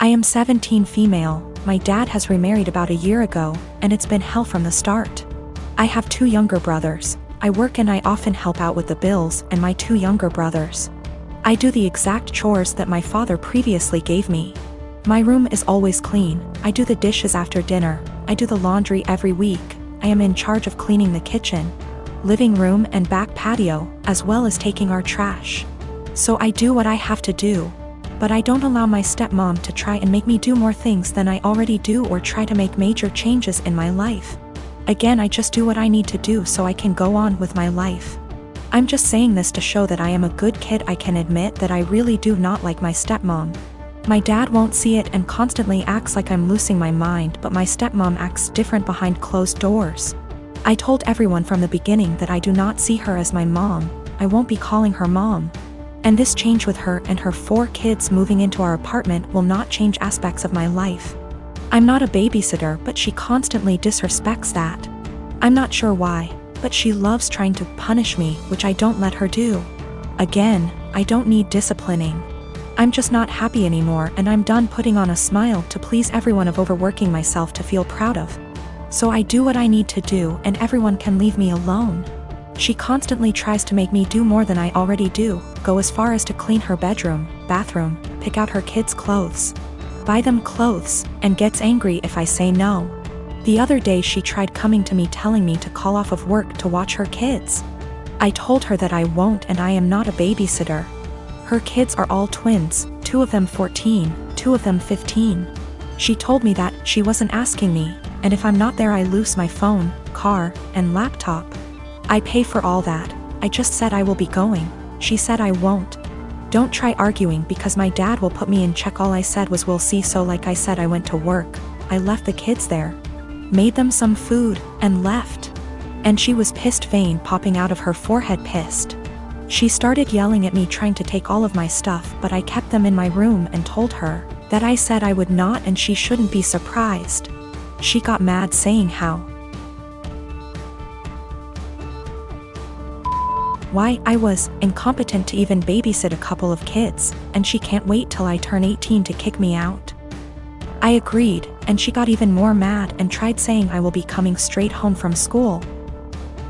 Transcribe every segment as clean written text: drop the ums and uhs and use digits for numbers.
am 17 female, my dad has remarried about a year ago, and it's been hell from the start. I have 2 younger brothers, I work and I often help out with the bills and my 2 younger brothers. I do the exact chores that my father previously gave me. My room is always clean, I do the dishes after dinner, I do the laundry every week, I am in charge of cleaning the kitchen, living room and back patio, as well as taking our trash. So I do what I have to do. But I don't allow my stepmom to try and make me do more things than I already do or try to make major changes in my life. Again, I just do what I need to do so I can go on with my life. I'm just saying this to show that I am a good kid. I can admit that I really do not like my stepmom. My dad won't see it and constantly acts like I'm losing my mind, but my stepmom acts different behind closed doors. I told everyone from the beginning that I do not see her as my mom, I won't be calling her mom. And this change with her and her 4 kids moving into our apartment will not change aspects of my life. I'm not a babysitter, but she constantly disrespects that. I'm not sure why, but she loves trying to punish me, which I don't let her do. Again, I don't need disciplining. I'm just not happy anymore, and I'm done putting on a smile to please everyone of overworking myself to feel proud of. So I do what I need to do and everyone can leave me alone. She constantly tries to make me do more than I already do, go as far as to clean her bedroom, bathroom, pick out her kids' clothes, buy them clothes, and gets angry if I say no. The other day she tried coming to me telling me to call off of work to watch her kids. I told her that I won't and I am not a babysitter. Her kids are all twins, 2 of them 14, 2 of them 15. She told me that she wasn't asking me, and if I'm not there I lose my phone, car, and laptop. I pay for all that. I just said I will be going. She said I won't. Don't try arguing because my dad will put me in check. All I said was we'll see. So like I said, I went to work. I left the kids there, made them some food, and left. And she was pissed, vein popping out of her forehead, pissed. She started yelling at me, trying to take all of my stuff, but I kept them in my room and told her that I said I would not and she shouldn't be surprised. She got mad, saying why I was incompetent to even babysit a couple of kids, and she can't wait till I turn 18 to kick me out. I agreed, and she got even more mad and tried saying I will be coming straight home from school.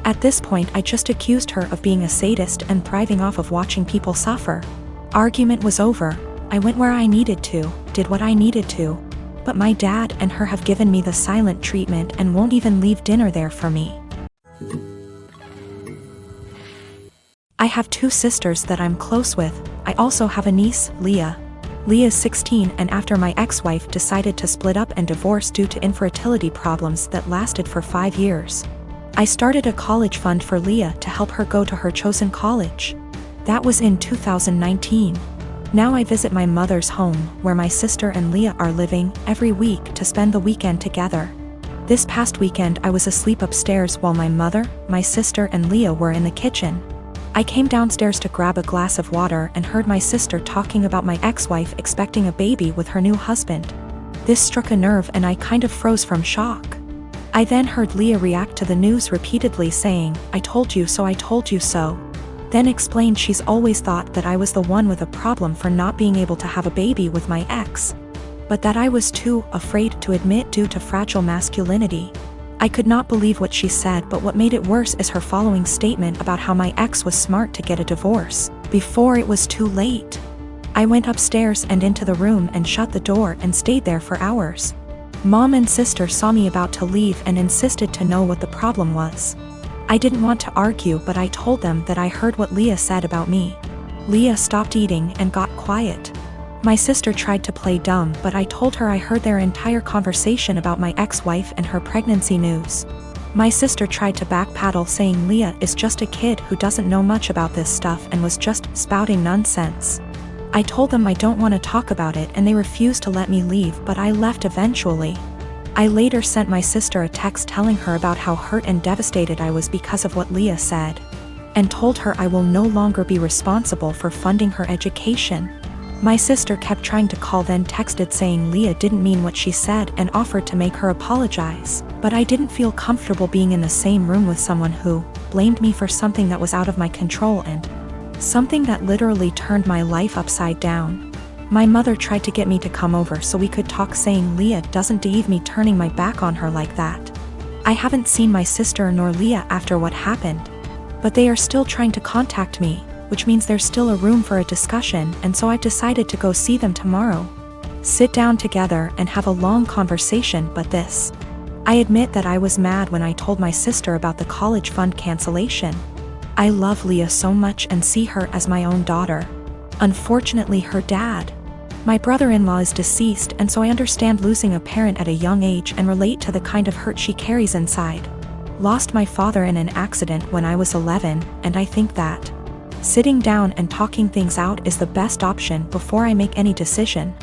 At this point I just accused her of being a sadist and thriving off of watching people suffer. Argument was over. I went where I needed to, did what I needed to. But my dad and her have given me the silent treatment and won't even leave dinner there for me. I have 2 sisters that I'm close with. I also have a niece, Leah. Leah's 16, and after my ex-wife decided to split up and divorce due to infertility problems that lasted for 5 years, I started a college fund for Leah to help her go to her chosen college. That was in 2019. Now I visit my mother's home, where my sister and Leah are living, every week to spend the weekend together. This past weekend I was asleep upstairs while my mother, my sister and Leah were in the kitchen. I came downstairs to grab a glass of water and heard my sister talking about my ex-wife expecting a baby with her new husband. This struck a nerve and I kind of froze from shock. I then heard Leah react to the news repeatedly, saying, "I told you so, I told you so." Then explained she's always thought that I was the one with a problem for not being able to have a baby with my ex, but that I was too afraid to admit due to fragile masculinity. I could not believe what she said, but what made it worse is her following statement about how my ex was smart to get a divorce before it was too late. I went upstairs and into the room and shut the door and stayed there for hours. Mom and sister saw me about to leave and insisted to know what the problem was. I didn't want to argue, but I told them that I heard what Leah said about me. Leah stopped eating and got quiet. My sister tried to play dumb, but I told her I heard their entire conversation about my ex-wife and her pregnancy news. My sister tried to backpedal, saying Leah is just a kid who doesn't know much about this stuff and was just spouting nonsense. I told them I don't want to talk about it and they refused to let me leave, but I left eventually. I later sent my sister a text telling her about how hurt and devastated I was because of what Leah said, and told her I will no longer be responsible for funding her education. My sister kept trying to call, then texted saying Leah didn't mean what she said and offered to make her apologize, but I didn't feel comfortable being in the same room with someone who blamed me for something that was out of my control and something that literally turned my life upside down. My mother tried to get me to come over so we could talk, saying Leah doesn't deserve me turning my back on her like that. I haven't seen my sister nor Leah after what happened. But they are still trying to contact me, which means there's still a room for a discussion, and so I've decided to go see them tomorrow. Sit down together and have a long conversation. But this. I admit that I was mad when I told my sister about the college fund cancellation. I love Leah so much and see her as my own daughter. Unfortunately, her dad, my brother-in-law, is deceased, and so I understand losing a parent at a young age and relate to the kind of hurt she carries inside. Lost my father in an accident when I was 11, and I think that sitting down and talking things out is the best option before I make any decision.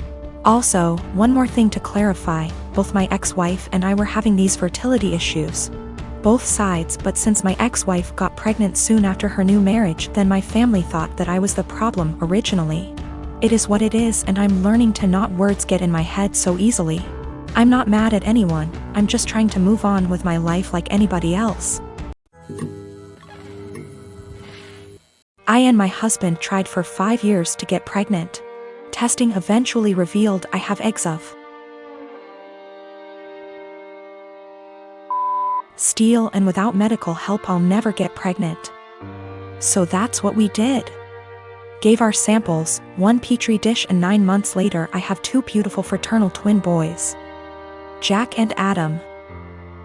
Also, one more thing to clarify, both my ex-wife and I were having these fertility issues. Both sides, but since my ex-wife got pregnant soon after her new marriage, then my family thought that I was the problem originally. It is what it is, and I'm learning to not words get in my head so easily. I'm not mad at anyone, I'm just trying to move on with my life like anybody else. I and my husband tried for 5 years to get pregnant. Testing eventually revealed I have eggs of steel, and without medical help I'll never get pregnant. So that's what we did. Gave our samples, 1 petri dish, and 9 months later I have 2 beautiful fraternal twin boys. Jack and Adam.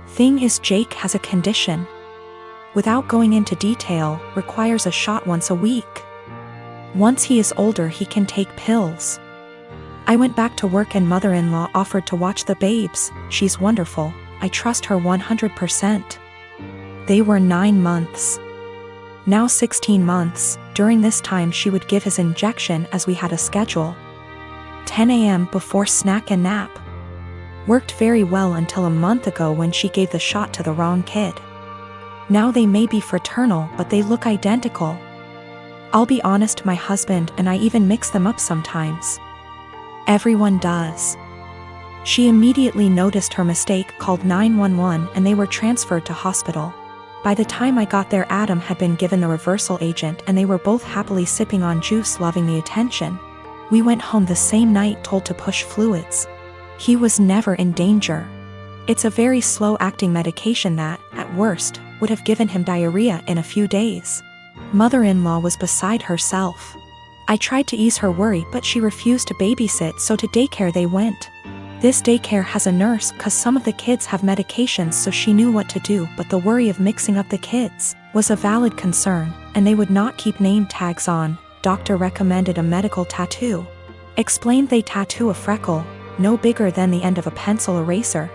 Thing is, Jake has a condition. Without going into detail, requires a shot once a week. Once he is older he can take pills. I went back to work and mother-in-law offered to watch the babes. She's wonderful, I trust her 100%. They were 9 months. Now 16 months, during this time she would give his injection as we had a schedule. 10 a.m. before snack and nap. Worked very well until a month ago when she gave the shot to the wrong kid. Now they may be fraternal but they look identical. I'll be honest, my husband and I even mix them up sometimes. Everyone does. She immediately noticed her mistake, called 911, and they were transferred to hospital. By the time I got there Adam had been given the reversal agent and they were both happily sipping on juice, loving the attention. We went home the same night told to push fluids. He was never in danger. It's a very slow-acting medication that, at worst, would have given him diarrhea in a few days. Mother-in-law was beside herself. I tried to ease her worry but she refused to babysit, so to daycare they went. This daycare has a nurse cause some of the kids have medications, so she knew what to do, but the worry of mixing up the kids was a valid concern, and they would not keep name tags on. Doctor recommended a medical tattoo. Explained they tattoo a freckle, no bigger than the end of a pencil eraser,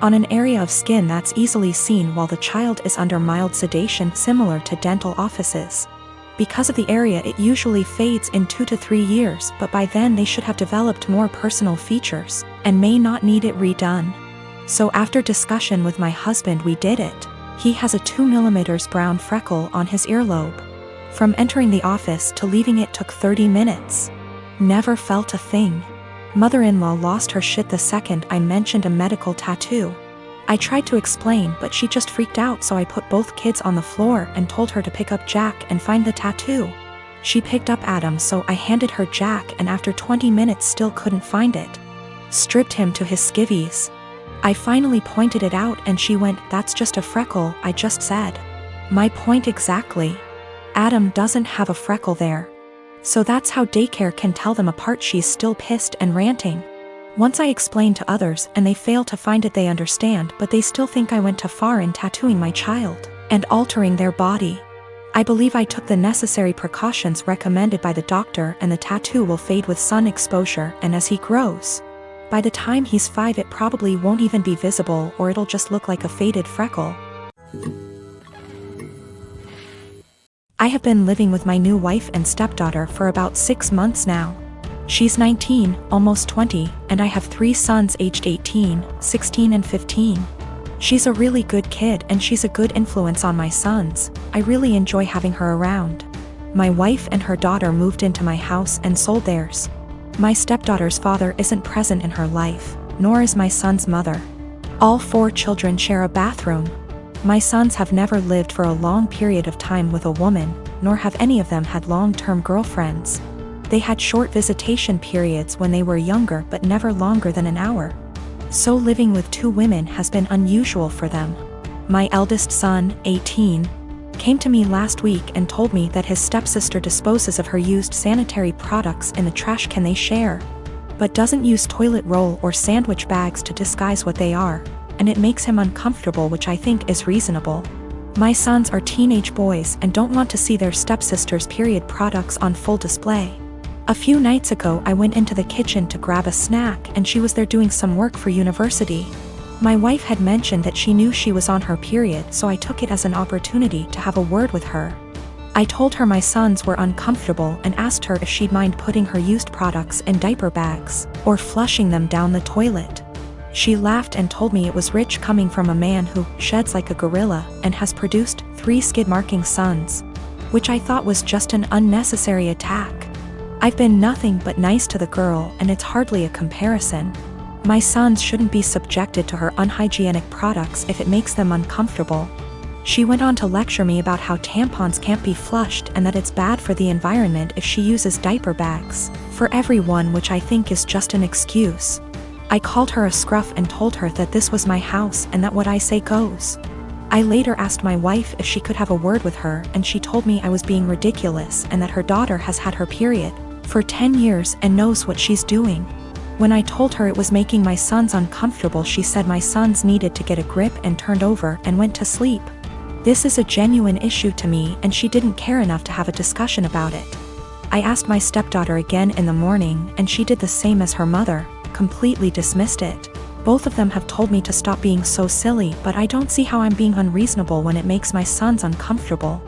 on an area of skin that's easily seen while the child is under mild sedation, similar to dental offices. Because of the area it usually fades in 2 to 3 years, but by then they should have developed more personal features, and may not need it redone. So after discussion with my husband we did it. He has a 2 mm brown freckle on his earlobe. From entering the office to leaving it took 30 minutes. Never felt a thing. Mother-in-law lost her shit the second I mentioned a medical tattoo. I tried to explain but she just freaked out, so I put both kids on the floor and told her to pick up Jack and find the tattoo. She picked up Adam, so I handed her Jack, and after 20 minutes still couldn't find it. Stripped him to his skivvies. I finally pointed it out and she went, "That's just a freckle," I just said. My point exactly. Adam doesn't have a freckle there. So that's how daycare can tell them apart. She's still pissed and ranting. Once I explain to others and they fail to find it, they understand, but they still think I went too far in tattooing my child and altering their body. I believe I took the necessary precautions recommended by the doctor, and the tattoo will fade with sun exposure, and as he grows, by the time he's 5 it probably won't even be visible, or it'll just look like a faded freckle. I have been living with my new wife and stepdaughter for about 6 months now. She's 19, almost 20, and I have 3 sons aged 18, 16 and 15. She's a really good kid and she's a good influence on my sons. I really enjoy having her around. My wife and her daughter moved into my house and sold theirs. My stepdaughter's father isn't present in her life, nor is my son's mother. All 4 children share a bathroom. My sons have never lived for a long period of time with a woman, nor have any of them had long-term girlfriends. They had short visitation periods when they were younger but never longer than an hour. So living with two women has been unusual for them. My eldest son, 18, came to me last week and told me that his stepsister disposes of her used sanitary products in the trash can they share, but doesn't use toilet roll or sandwich bags to disguise what they are, and it makes him uncomfortable, which I think is reasonable. My sons are teenage boys and don't want to see their stepsister's period products on full display. A few nights ago I went into the kitchen to grab a snack and she was there doing some work for university. My wife had mentioned that she knew she was on her period, so I took it as an opportunity to have a word with her. I told her my sons were uncomfortable and asked her if she'd mind putting her used products in diaper bags or flushing them down the toilet. She laughed and told me it was rich coming from a man who sheds like a gorilla and has produced 3 skid-marking sons, which I thought was just an unnecessary attack. I've been nothing but nice to the girl and it's hardly a comparison. My sons shouldn't be subjected to her unhygienic products if it makes them uncomfortable. She went on to lecture me about how tampons can't be flushed and that it's bad for the environment if she uses diaper bags for everyone, which I think is just an excuse. I called her a scruff and told her that this was my house and that what I say goes. I later asked my wife if she could have a word with her and she told me I was being ridiculous and that her daughter has had her period for 10 years and knows what she's doing. When I told her it was making my sons uncomfortable, she said my sons needed to get a grip and turned over and went to sleep. This is a genuine issue to me and she didn't care enough to have a discussion about it. I asked my stepdaughter again in the morning and she did the same as her mother, completely dismissed it. Both of them have told me to stop being so silly, but I don't see how I'm being unreasonable when it makes my sons uncomfortable.